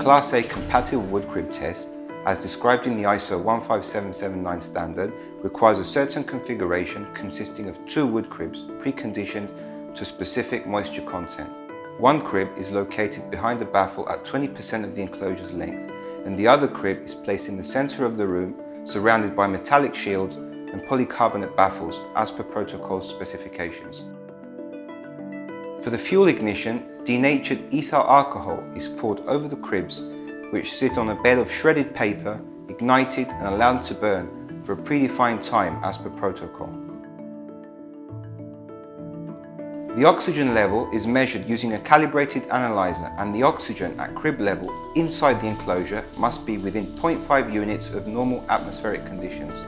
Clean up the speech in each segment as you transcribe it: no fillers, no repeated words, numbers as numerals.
Class A compatible wood crib test, as described in the ISO 15779 standard, requires a certain configuration consisting of 2 wood cribs preconditioned to specific moisture content. One crib is located behind the baffle at 20% of the enclosure's length, and the other crib is placed in the center of the room, surrounded by metallic shields and polycarbonate baffles as per protocol specifications. For the fuel ignition, denatured ethyl alcohol is poured over the cribs, which sit on a bed of shredded paper, ignited and allowed to burn for a predefined time as per protocol. The oxygen level is measured using a calibrated analyzer, and the oxygen at crib level inside the enclosure must be within 0.5 units of normal atmospheric conditions.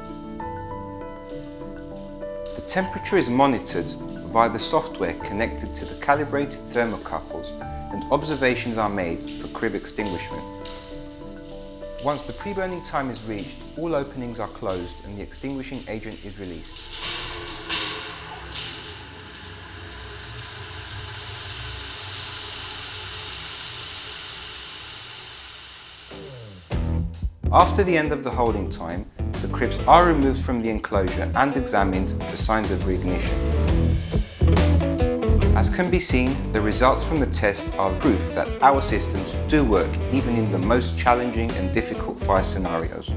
The temperature is monitored via the software connected to the calibrated thermocouples, and observations are made for crib extinguishment. Once the pre-burning time is reached, all openings are closed and the extinguishing agent is released. After the end of the holding time, the cribs are removed from the enclosure and examined for signs of reignition. As can be seen, the results from the test are proof that our systems do work even in the most challenging and difficult fire scenarios.